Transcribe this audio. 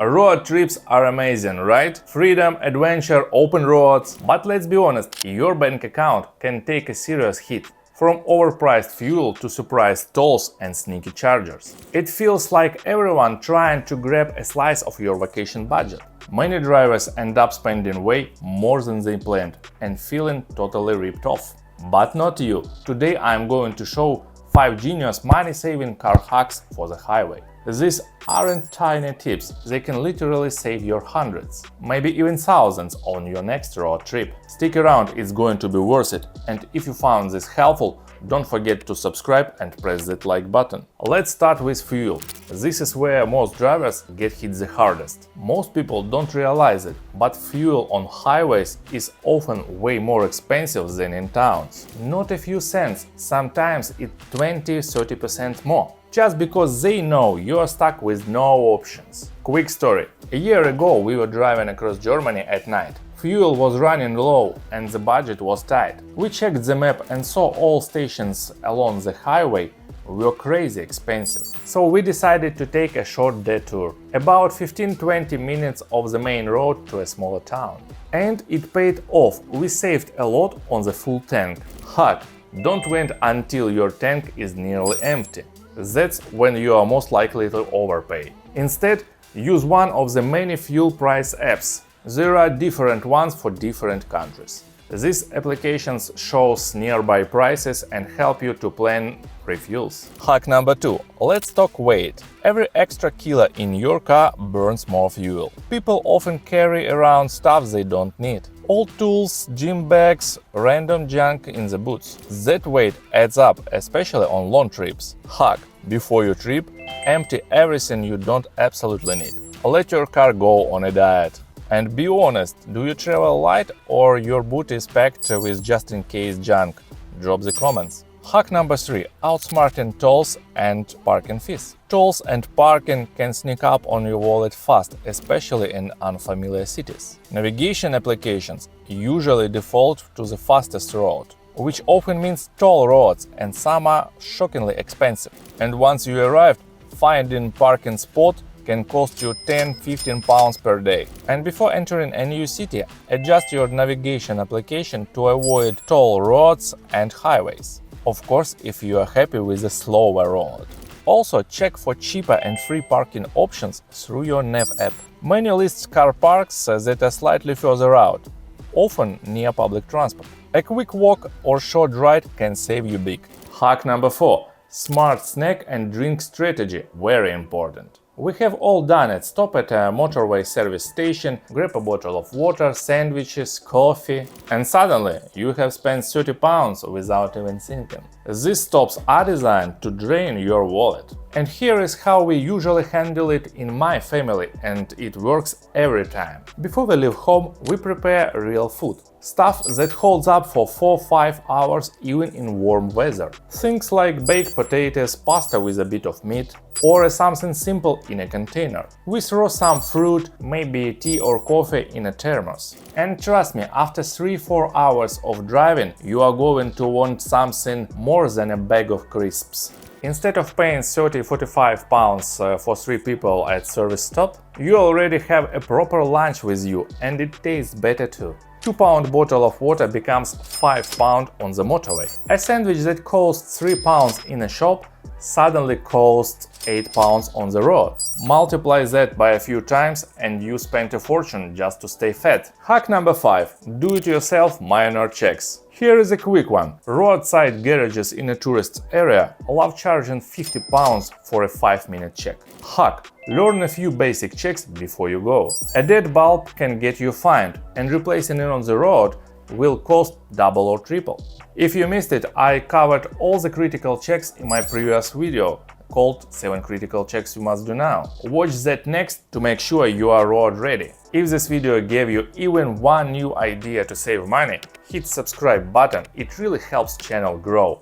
Road trips are amazing, right? Freedom, adventure, open roads. But let's be honest, your bank account can take a serious hit. From overpriced fuel to surprise tolls and sneaky chargers. It feels like everyone trying to grab a slice of your vacation budget. Many drivers end up spending way more than they planned and feeling totally ripped off. But not you. Today I'm going to show 5 genius money-saving car hacks for the highway. These aren't tiny tips, they can literally save your hundreds, maybe even thousands on your next road trip. Stick around, it's going to be worth it, and if you found this helpful, don't forget to subscribe and press that like button. Let's start with fuel. This is where most drivers get hit the hardest. Most people don't realize it, but fuel on highways is often way more expensive than in towns. Not a few cents, sometimes it's 20–30% more. Just because they know you're stuck with no options. Quick story. A year ago we were driving across Germany at night. Fuel was running low and the budget was tight. We checked the map and saw all stations along the highway were crazy expensive. So we decided to take a short detour, about 15–20 minutes off the main road to a smaller town. And it paid off, we saved a lot on the full tank. Hack: don't wait until your tank is nearly empty. That's when you are most likely to overpay. Instead, use one of the many fuel price apps. There are different ones for different countries. These applications show nearby prices and help you to plan refuels. Hack number 2. Let's talk weight. Every extra kilo in your car burns more fuel. People often carry around stuff they don't need. Old tools, gym bags, random junk in the boots. That weight adds up, especially on long trips. Hack: before your trip, empty everything you don't absolutely need. Let your car go on a diet. And be honest, do you travel light or your boot is packed with just-in-case junk? Drop the comments. Hack number 3. Outsmarting tolls and parking fees. Tolls and parking can sneak up on your wallet fast, especially in unfamiliar cities. Navigation applications usually default to the fastest road, which often means toll roads, and some are shockingly expensive. And once you arrive, finding parking spot can cost you 10–15 pounds per day. And before entering a new city, adjust your navigation application to avoid toll roads and highways. Of course, if you are happy with the slower road. Also, check for cheaper and free parking options through your Nav app. Many list car parks that are slightly further out, often near public transport. A quick walk or short ride can save you big. Hack number 4. Smart snack and drink strategy, very important. We have all done it. Stop at a motorway service station, grab a bottle of water, sandwiches, coffee, and suddenly you have spent 30 pounds without even thinking. These stops are designed to drain your wallet. And here is how we usually handle it in my family, and it works every time. Before we leave home, we prepare real food. Stuff that holds up for 4–5 hours even in warm weather. Things like baked potatoes, pasta with a bit of meat, or something simple in a container. We throw some fruit, maybe tea or coffee in a thermos. And trust me, after 3–4 hours of driving, you are going to want something more than a bag of crisps. Instead of paying 30–45 pounds for 3 people at service stop, you already have a proper lunch with you, and it tastes better too. 2-pound bottle of water becomes 5 pounds on the motorway. A sandwich that costs 3 pounds in a shop suddenly costs 8 pounds on the road. Multiply that by a few times and you spent a fortune just to stay fat. Hack number 5. Do-it-yourself minor checks. Here is a quick one. Roadside garages in a tourist area love charging 50 pounds for a 5-minute check. Hack: learn a few basic checks before you go. A dead bulb can get you fined, and replacing it on the road will cost double or triple. If you missed it, I covered all the critical checks in my previous video called 7 critical checks you must do now. Watch that next to make sure you are road ready. If this video gave you even one new idea to save money, hit subscribe button, it really helps channel grow.